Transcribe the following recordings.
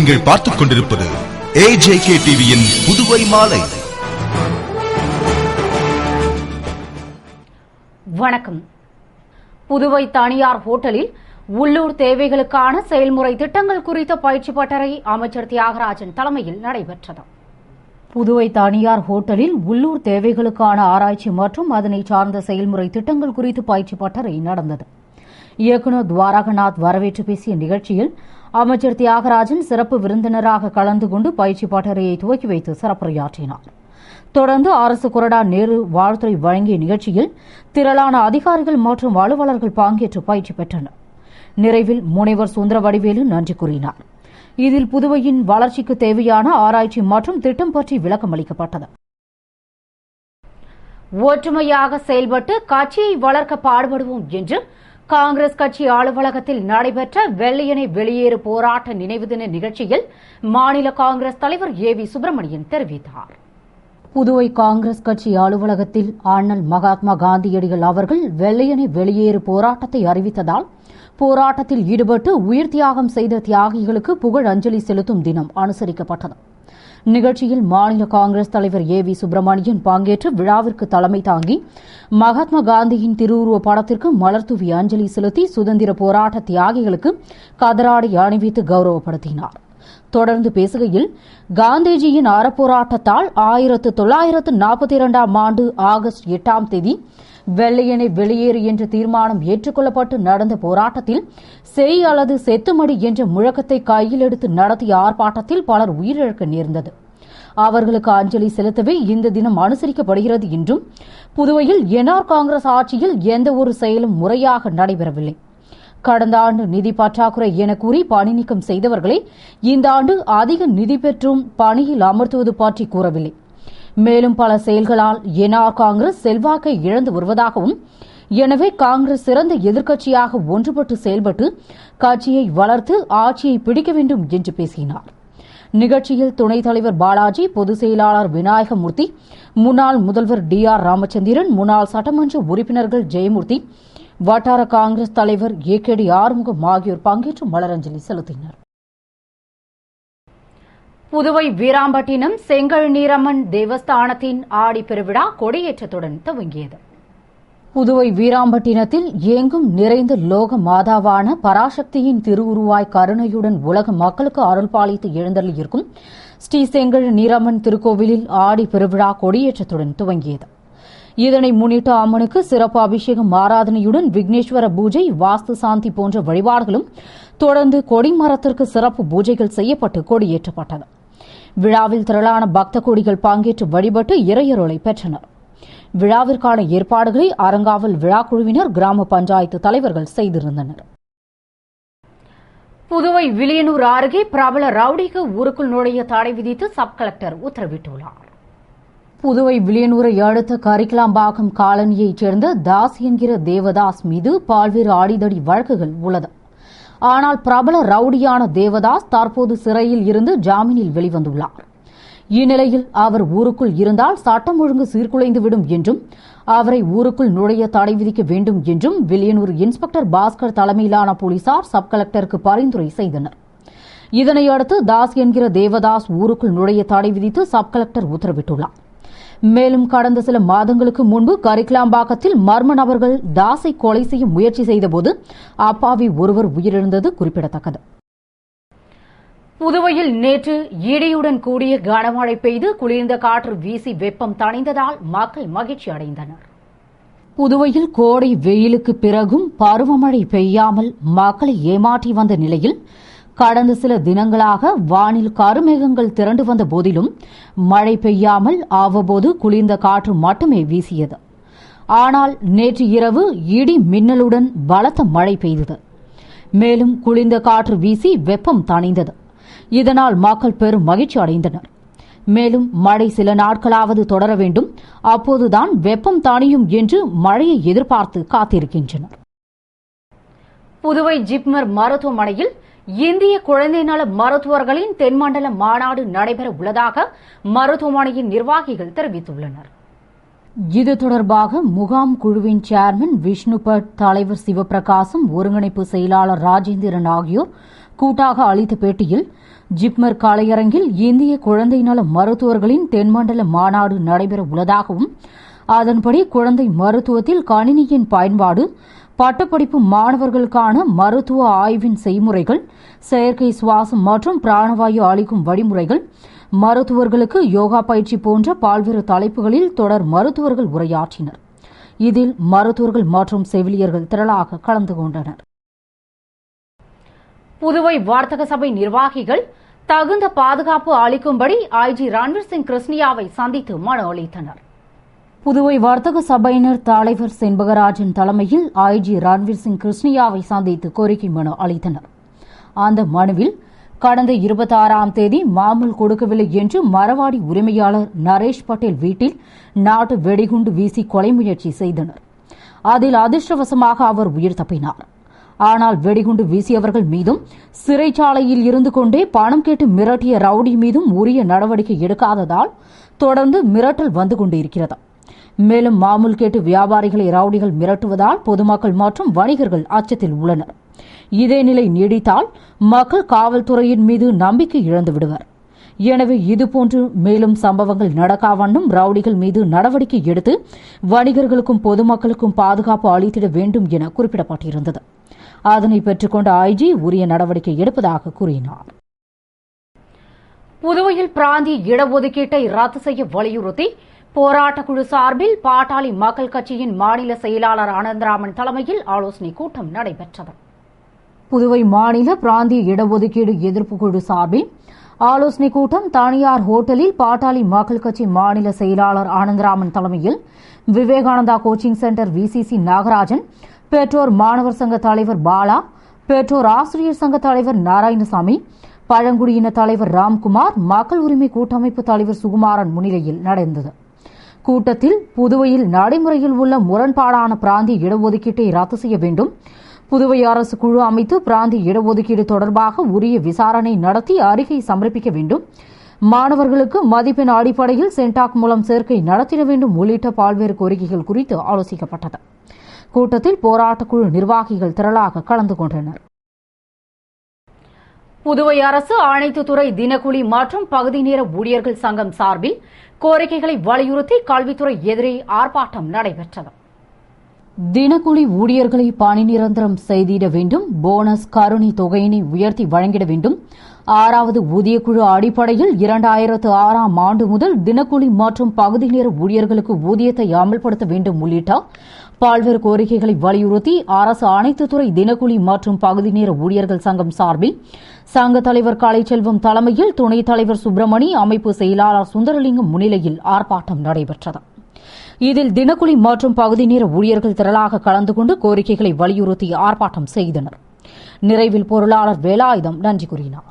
நீங்கள் பார்த்துக் கொண்டிருப்பது AJK டிவியின் புதுவை மாலை. வணக்கம். புதுவை தனியார் ஹோட்டலில் உள்ளூர் தேவைகளுக்கான செயல்முறை திட்டங்கள் குறித்த பயிற்சி பட்டறை அமைச்சர் தியாகராஜன் தலைமையில் நடைபெற்றது. புதுவை தனியார் ஹோட்டலில் உள்ளூர் தேவைகளுக்கான ஆராய்ச்சி மற்றும் அதனை சார்ந்த செயல்முறை திட்டங்கள் குறித்து பயிற்சி பட்டறை நடந்தது. இயக்குநர் துவாரகநாத் வரவேற்று பேசிய நிகழ்ச்சியில் அமைச்சர் தியாகராஜன் சிறப்பு விருந்தினராக கலந்து கொண்டு பயிற்சி பட்டறையை துவக்கி வைத்து சிறப்புரையாற்றினார். தொடர்ந்து அரசு கொறடா நேரு வாழ்த்துறை வழங்கிய நிகழ்ச்சியில் திரளான அதிகாரிகள் மற்றும் அலுவலர்கள் பங்கேற்று பயிற்சி பெற்றனர். நிறைவில் முனைவர் சுந்தர வடிவேலு நன்றி கூறினார். இதில் புதுவையின் வளர்ச்சிக்கு தேவையான ஆராய்ச்சி மற்றும் திட்டம் பற்றி விளக்கம் அளிக்கப்பட்டது. ஒற்றுமையாக செயல்பட்டு கட்சியை வளர்க்க பாடுபடுவோம் என்று காங்கிரஸ் கட்சி அலுவலகத்தில் நடைபெற்ற வெள்ளையனே வெளியேறு போராட்ட நினைவு தின நிகழ்ச்சியில் மாநில காங்கிரஸ் தலைவர் AV சுப்பிரமணியன் தெரிவித்தார். புதுவை காங்கிரஸ் கட்சி அலுவலகத்தில் அண்ணல் மகாத்மா காந்தியடிகள் அவர்கள் வெள்ளையனே வெளியேறு போராட்டத்தை அறிவித்ததால் போராட்டத்தில் ஈடுபட்டு உயிர் தியாகம் செய்த தியாகிகளுக்கு புகழ் அஞ்சலி செலுத்தும் தினம் அனுசரிக்கப்பட்டது. நிகழ்ச்சியில் மாநில காங்கிரஸ் தலைவர் AV சுப்பிரமணியன் பங்கேற்று விழாவிற்கு தலைமை தாங்கி மகாத்மா காந்தியின் திருவுருவ படத்திற்கு மலர்தூவி அஞ்சலி செலுத்தி சுதந்திர போராட்ட தியாகிகளுக்கு கதராடை அணிவித்து கௌரவப்படுத்தினார். தொடர்ந்து பேசுகையில் காந்திஜியின் அறப்போராட்டத்தால் 1942ஆம் ஆண்டு ஆகஸ்ட் 8ஆம் தேதி வெள்ளையனே வெளியேறு என்ற தீர்மானம் ஏற்றுக்கொள்ளப்பட்டு நடந்த போராட்டத்தில் செய் அல்லது செத்துமடி என்ற முழக்கத்தை கையில் எடுத்து நடத்திய ஆர்ப்பாட்டத்தில் பலர் உயிரிழக்க நேர்ந்தது. அவர்களுக்கு அஞ்சலி செலுத்தவே இந்த தினம் அனுசரிக்கப்படுகிறது என்றும் புதுவையில் NR காங்கிரஸ் ஆட்சியில் எந்த ஒரு செயலும் முறையாக நடைபெறவில்லை. கடந்த ஆண்டு நிதி பற்றாக்குறை என கூறி பணி நீக்கம் செய்தவர்களை இந்த ஆண்டு அதிக நிதி பெற்றும் பணியில் அமர்த்துவது பற்றி கூறவில்லை. மேலும் பல செயல்களால் NR காங்கிரஸ் செல்வாக்கை இழந்து வருவதாகவும், எனவே காங்கிரஸ் சிறந்த எதிர்க்கட்சியாக ஒன்றுபட்டு செயல்பட்டு கட்சியை வளர்த்து ஆட்சியை பிடிக்க வேண்டும் என்று பேசினார். நிகழ்ச்சியில் துணைத் தலைவர் பாலாஜி, பொதுச் செயலாளர் விநாயகமூர்த்தி, முன்னாள் முதல்வர் DR ராமச்சந்திரன், முன்னாள் சட்டமன்ற உறுப்பினர்கள் ஜெயமூர்த்தி, வட்டார காங்கிரஸ் தலைவர் AKD ஆறுமுகம் ஆகியோர் பங்கேற்று மலரஞ்சலி செலுத்தினர். புதுவை வீராம்பட்டினம் செங்கழுநீரம்மன் தேவஸ்தானத்தின் ஆடி பெருவிழா கொடியேற்றத்துடன் துவங்கியது. புதுவை வீராம்பட்டினத்தில் எங்கும் நிறைந்த லோக மாதாவான பராசக்தியின் திருவுருவாய் கருணையுடன் உலக மக்களுக்கு அருள்பாலித்து எழுந்தருளியிருக்கும் ஸ்ரீ செங்கழுநீரம்மன் திருக்கோவிலில் ஆடி பெருவிழா கொடியேற்றத்துடன் துவங்கியது. இதனை முன்னிட்டு அம்மனுக்கு சிறப்பு அபிஷேகம் ஆராதனையுடன் விக்னேஸ்வர பூஜை, வாஸ்து சாந்தி போன்ற வழிபாடுகளும் தொடர்ந்து கொடிமரத்திற்கு சிறப்பு பூஜைகள் செய்யப்பட்டு கொடியேற்றப்பட்டது. விழாவில் திரளான பக்த கோடிகள் பங்கேற்று வழிபட்டு இறையருளை பெற்றனர். விழாவிற்கான ஏற்பாடுகளை அரங்காவல் விழாக்குழுவினர், கிராம பஞ்சாயத்து தலைவர்கள் செய்திருந்தனர். புதுவை வில்லியனூர் அருகே பிரபல ரவுடிக்கு ஊருக்குள் நுழைய தடை விதித்து சப் கலெக்டர் உத்தரவிட்டுள்ளார். புதுவை வில்லியனூரை அடுத்த கரிக்கலாம்பாக்கம் காலனியைச் சேர்ந்த தாஸ் என்கிற தேவதாஸ் மீது பல்வேறு அடிதடி வழக்குகள் உள்ளது. ஆனால் பிரபல ரவுடியான தேவதாஸ் தற்போது சிறையில் இருந்து ஜாமீனில் வெளிவந்துள்ளார். இந்நிலையில் அவர் ஊருக்குள் இருந்தால் சட்டம் ஒழுங்கு சீர்குலைந்துவிடும் என்றும் அவரை ஊருக்குள் நுழைய தடை விதிக்க வேண்டும் என்றும் வில்லியனூர் இன்ஸ்பெக்டர் பாஸ்கர் தலைமையிலான போலீசார் சப் கலெக்டருக்கு பரிந்துரை செய்தனர். இதனையடுத்து தாஸ் என்கிற தேவதாஸ் ஊருக்குள் நுழைய தடை விதித்து சப் கலெக்டர் உத்தரவிட்டுள்ளார். மேலும் கடந்த சில மாதங்களுக்கு முன்பு கரிக்கலாம்பாக்கத்தில் மர்ம நபர்கள் தாஸை கொலை செய்ய முயற்சி செய்தபோது அப்பாவி ஒருவர் உயிரிழந்தது குறிப்பிடத்தக்கது. புதுவையில் நேற்று இடியுடன் கூடிய கனமழை பெய்து குளிர்ந்த காற்று வீசி வெப்பம் தணிந்ததால் மக்கள் மகிழ்ச்சி அடைந்தனர். புதுவையில் கோடை வெயிலுக்கு பிறகும் பருவமழை பெய்யாமல் மக்களை ஏமாற்றி வந்த நிலையில் கடந்த சில தினங்களாக வானில் கருமேகங்கள் திரண்டு வந்த போதிலும் மழை பெய்யாமல் அவ்வப்போது குளிர்ந்த காற்று மட்டுமே வீசியது. ஆனால் நேற்று இரவு இடி மின்னலுடன் பலத்த மழை பெய்தது. மேலும் குளிர்ந்த காற்று வீசி வெப்பம் தணிந்தது. இதனால் மக்கள் பெரும் மகிழ்ச்சி அடைந்தனர். மேலும் மழை சில நாட்களாவது தொடர வேண்டும், அப்போதுதான் வெப்பம் தணியும் என்று மழையை எதிர்பார்த்து காத்திருக்கின்றனர். புதுவை ஜிப்மர் மருத்துவமனையில் இந்திய குழந்தை நல மருத்துவர்களின் தென்மண்டல மாநாடு நடைபெற உள்ளதாக மருத்துவமனையின் நிர்வாகிகள் தெரிவித்துள்ளனர். இது தொடர்பாக முகாம் குழுவின் சேர்மன் விஷ்ணுபட், தலைவர் சிவபிரகாசம், ஒருங்கிணைப்பு செயலாளர் ராஜேந்திரன் ஆகியோர் கூட்டாக அளித்த பேட்டியில், ஜிப்மர் கலையரங்கில் இந்திய குழந்தை நல மருத்துவர்களின் தென்மண்டல மாநாடு நடைபெற உள்ளதாகவும் அதன்படி குழந்தை மருத்துவத்தில் கணினியின் பயன்பாடு, பட்டப்படிப்பு மாணவர்களுக்கான மருத்துவ ஆய்வின் செய்முறைகள், செயற்கை சுவாசம் மற்றும் பிராணவாயு அளிக்கும் வழிமுறைகள், மருத்துவர்களுக்கு யோகா பயிற்சி போன்ற பல்வேறு தலைப்புகளில் தொடர் மருத்துவர்கள் உரையாற்றினர். இதில் மருத்துவர்கள் மற்றும் செவிலியர்கள் திரளாக கலந்து கொண்டனர். புதுவை வர்த்தக சபை நிர்வாகிகள் தகுந்த பாதுகாப்பு அளிக்கும்படி ஐஜி ரன்வீர் சிங் கிருஷ்ணியாவை சந்தித்து மனு அளித்தனர். புதுவை வர்த்தக சபையினர் தலைவர் செண்பகராஜன் தலைமையில் ஐஜி ரன்வீர் சிங் கிருஷ்ணியாவை சந்தித்து கோரிக்கை மனு அளித்தனர். அந்த மனுவில் கடந்த 26ஆம் தேதி மாமூல் கொடுக்கவில்லை என்று மரவாடி உரிமையாளர் நரேஷ் பட்டேல் வீட்டில் நாட்டு வெடிகுண்டு வீசி கொலை முயற்சி செய்தனர். அதில் அதிர்ஷ்டவசமாக அவர் உயிர் தப்பினார். ஆனால் வெடிகுண்டு வீசியவர்கள் மீதும் சிறைச்சாலையில் இருந்து கொண்டே பணம் கேட்டு மிரட்டிய ரவுடி மீதும் உரிய நடவடிக்கை எடுக்காததால் தொடர்ந்து மிரட்டல் வந்து கொண்டிருக்கிறது. மேலும் மாமூல் கேட்டு வியாபாரிகளை ரவுடிகள் மிரட்டுவதால் பொதுமக்கள் மற்றும் வணிகர்கள் அச்சத்தில் உள்ளனர். இதே நிலை நீடித்தால் மக்கள் காவல்துறையின் மீது நம்பிக்கை இழந்து விடுவர். எனவே இதுபோன்று மேலும் சம்பவங்கள் நடக்கா வண்ணம் ரவுடிகள் மீது நடவடிக்கை எடுத்து வணிகர்களுக்கும் பொதுமக்களுக்கும் பாதுகாப்பு அளித்திட வேண்டும் என குறிப்பிடப்பட்டிருந்தது. அதனை பெற்றுக்கொண்ட ஐஜி உரிய நடவடிக்கை எடுப்பதாக கூறினார். புதுவையில் பிராந்திய இடஒதுக்கீட்டை ரத்து செய்ய வலியுறுத்தி போராட்டக்குழு சார்பில் பாட்டாளி மக்கள் கட்சியின் மாநில செயலாளர் அனந்தராமன் தலைமையில் ஆலோசனைக் கூட்டம் நடைபெற்றது. புதுவை மாநில பிராந்திய இடஒதுக்கீடு எதிர்ப்பு குழு சார்பில் ஆலோசனைக் கூட்டம் தனியார் ஹோட்டலில் பாட்டாளி மக்கள் கட்சி மாநில செயலாளர் ஆனந்தராமன் தலைமையில் விவேகானந்தா கோச்சிங் சென்டர் விசிசி நாகராஜன், பெற்றோர் மாணவர் சங்க தலைவர் பாலா, பெற்றோர் ஆசிரியர் சங்க தலைவர் நாராயணசாமி, பழங்குடியின தலைவர் ராம்குமார், மக்கள் உரிமை கூட்டமைப்பு தலைவர் சுகுமாரன் முன்னிலையில் நடந்தது. கூட்டத்தில் புதுவையில் நடைமுறையில் உள்ள முரண்பாடான பிராந்திய இடஒதுக்கீட்டை ரத்து செய்ய வேண்டும், புதுவை அரசு குழு அமைத்து பிராந்திய இடஒதுக்கீடு தொடர்பாக உரிய விசாரணை நடத்தி அறிக்கை சமர்ப்பிக்க வேண்டும், மாணவர்களுக்கு மதிப்பெண் அடிப்படையில் சென்டாக் மூலம் சேர்க்கை நடத்திட வேண்டும் உள்ளிட்ட பல்வேறு கோரிக்கைகள் குறித்து ஆலோசிக்கப்பட்டது. கூட்டத்தில் போராட்டக்குழு நிர்வாகிகள் திரளாக கலந்து கொண்டனர். புதுவை அரசு அனைத்து துறை தினக்கூலி மற்றும் பகுதி நேர ஊழியர்கள் சங்கம் சார்பில் கோரிக்கைகளை வலியுறுத்தி கல்வித்துறை எதிரே ஆர்ப்பாட்டம் நடைபெற்றது. தினக்கூலி ஊழியர்களை பணி நிரந்தரம் செய்திட வேண்டும், போனஸ் கருணை தொகையினை உயர்த்தி வழங்கிட வேண்டும், 6வது ஊதியக்குழு அடிப்படையில் 2006ஆம் ஆண்டு முதல் தினக்கூலி மற்றும் பகுதி நேர ஊழியர்களுக்கு ஊதியத்தை அமல்படுத்த வேண்டும் உள்ளிட்ட பல்வேறு கோரிக்கைகளை வலியுறுத்தி அரசு அனைத்து துறை தினக்கூலி மற்றும் பகுதி நேர ஊழியர்கள் சங்கம் சார்பில் சங்க தலைவர் கலைச்செல்வம் தலைமையில் துணைத் தலைவர் சுப்பிரமணி, அமைப்பு செயலாளர் சுந்தரலிங்கம் முன்னிலையில் ஆர்ப்பாட்டம் நடைபெற்றது. இதில் தினக்கூலி மற்றும் பகுதி நேர ஊழியர்கள் திரளாக கலந்து கொண்டு கோரிக்கைகளை வலியுறுத்தி ஆர்ப்பாட்டம் செய்தனர். நிறைவில் பொருளாளர் வேலாயுதம் நன்றி கூறினார்.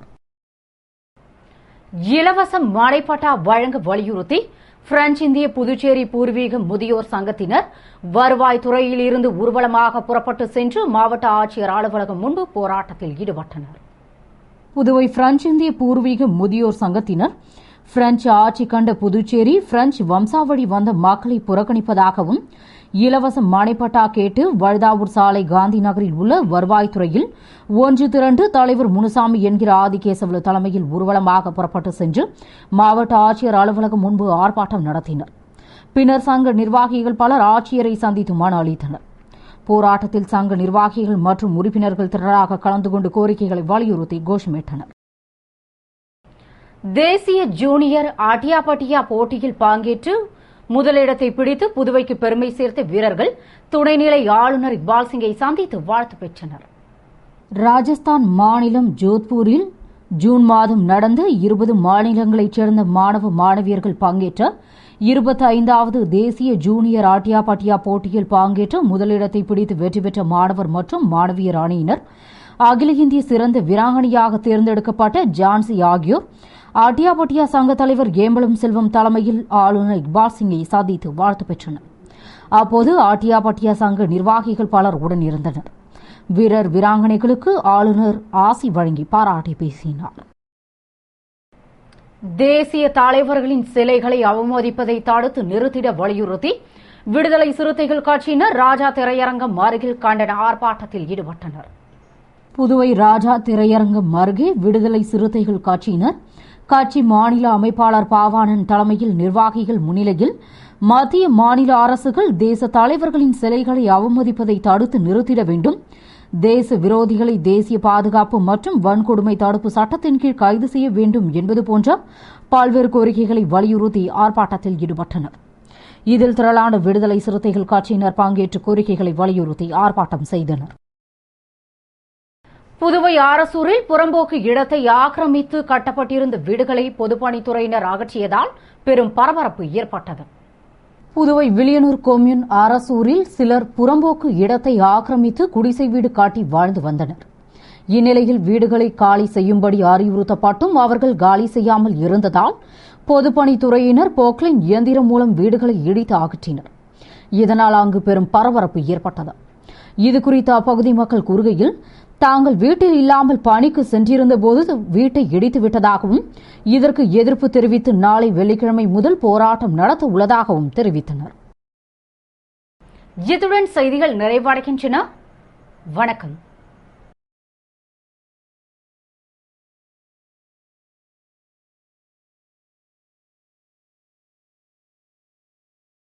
இலவச மனைப்பட்டா வழங்க வலியுறுத்தி பிரெஞ்சு இந்திய புதுச்சேரி பூர்வீக முதியோர் சங்கத்தினர் வருவாய்த்துறையில் இருந்து ஊர்வலமாக புறப்பட்டு சென்று மாவட்ட ஆட்சியர் அலுவலகம் முன்பு போராட்டத்தில் ஈடுபட்டனர். புதுவை பிரெஞ்சு இந்திய பூர்வீக முதியோர் சங்கத்தினர் பிரெஞ்சு ஆட்சி கண்ட புதுச்சேரி பிரெஞ்சு வம்சாவளி வந்த மக்களை புறக்கணிப்பதாகவும் இலவச மனைப்பட்டா கேட்டு வழுதாவூர் சாலை காந்தி நகரில் உள்ள வருவாய்த்துறையில் ஒன்று திரண்டு தலைவர் முனுசாமி என்கிற ஆதிகேசவலு தலைமையில் ஊர்வலமாக புறப்பட்டு சென்று மாவட்ட ஆட்சியர் அலுவலகம் முன்பு ஆர்ப்பாட்டம் நடத்தினர். பின்னர் சங்க நிர்வாகிகள் பலர் ஆட்சியரை சந்தித்து மனு அளித்தனர். போராட்டத்தில் சங்க நிர்வாகிகள் மற்றும் உறுப்பினர்கள் திரளாக கலந்து கொண்டு கோரிக்கைகளை வலியுறுத்தி கோஷமிட்டனர். தேசிய ஜூனியர் ஆட்டியாபட்டியா போட்டியில் பங்கேற்று முதலிடத்தை பிடித்து புதுவைக்கு பெருமை சேர்த்த வீரர்கள் துணைநிலை ஆளுநர் இக்பால் சிங்கை சந்தித்து வாழ்த்து பெற்றனர். ராஜஸ்தான் மாநிலம் ஜோத்பூரில் ஜூன் மாதம் நடந்த 20 மாநிலங்களைச் சேர்ந்த மாணவ மாணவியர்கள் பங்கேற்ற 25வது தேசிய ஜூனியர் ஆட்டியாபட்டியா போட்டியில் பங்கேற்று முதலிடத்தை பிடித்து வெற்றி பெற்ற மாணவர் மற்றும் மாணவியர் அணியினர் அகில இந்திய சிறந்த வீராங்கனையாக தேர்ந்தெடுக்கப்பட்ட ஜான்சி ஆகியோர் ஆட்டியாபட்டியா சங்க தலைவர் ஏம்பலம் செல்வம் தலைமையில் ஆளுநர் இக்பால் சிங்கை சந்தித்து வாழ்த்து பெற்றனர். அப்போது ஆட்டியாபட்டியா சங்க நிர்வாகிகள் பலர் உடன் இருந்தனர். வீரர் வீராங்கனைகளுக்கு ஆளுநர் ஆசி வழங்கி பாராட்டி பேசினார். தேசிய தலைவர்களின் சிலைகளை அவமதிப்பதை தடுத்து நிறுத்திட வலியுறுத்தி விடுதலை சிறுத்தைகள் கட்சியினர் ராஜா திரையரங்கம் அருகில் கண்டன ஆர்ப்பாட்டத்தில் ஈடுபட்டனர். புதுவை ராஜா திரையரங்கம் அருகே விடுதலை சிறுத்தைகள் கட்சியினர் கட்சி மாநில அமைப்பாளர் பாவாணன் தலைமையில் நிர்வாகிகள் முன்னிலையில் மத்திய மாநில அரசுகள் தேச தலைவர்களின் சிலைகளை அவமதிப்பதை தடுத்து நிறுத்திட வேண்டும், தேச விரோதிகளை தேசிய பாதுகாப்பு மற்றும் வன்கொடுமை தடுப்பு சட்டத்தின் கீழ் கைது செய்ய வேண்டும் என்பது போன்ற பல்வேறு கோரிக்கைகளை வலியுறுத்தி ஆர்ப்பாட்டத்தில் ஈடுபட்டனர். இதில் திரளான விடுதலை சிறுத்தைகள் கட்சியினர் பங்கேற்று கோரிக்கைகளை வலியுறுத்தி ஆர்ப்பாட்டம் செய்தனர். புதுவை ஆரசூரில் புறம்போக்கு இடத்தை ஆக்கிரமித்து கட்டப்பட்டிருந்த வீடுகளை பொதுப்பணித்துறையினர் அகற்றியதால் பெரும் பரபரப்பு ஏற்பட்டது. புதுவை வில்லியனூர் கொம்யூன் ஆரசூரில் சிலர் புறம்போக்கு இடத்தை ஆக்கிரமித்து குடிசை வீடு காட்டி வாழ்ந்து வந்தனர். இந்நிலையில் வீடுகளை காலி செய்யும்படி அறிவுறுத்தப்பட்டும் அவர்கள் காலி செய்யாமல் இருந்ததால் பொதுப்பணித்துறையினர் போக்லைன் இயந்திரம் மூலம் வீடுகளை இடித்து அகற்றினர். இதனால் அங்கு பெரும் பரபரப்பு ஏற்பட்டது. இதுகுறித்து அப்பகுதி மக்கள் கூறுகையில், தாங்கள் வீட்டில் இல்லாமல் பணிக்கு சென்றிருந்த போது வீட்டை இடித்து விட்டதாகவும் இதற்கு எதிர்ப்பு தெரிவித்து நாளை வெள்ளிக்கிழமை முதல் போராட்டம் நடத்த உள்ளதாகவும் தெரிவித்தனர். இத்துடன் செய்திகள் நிறைவடைகின்றன. வணக்கம்.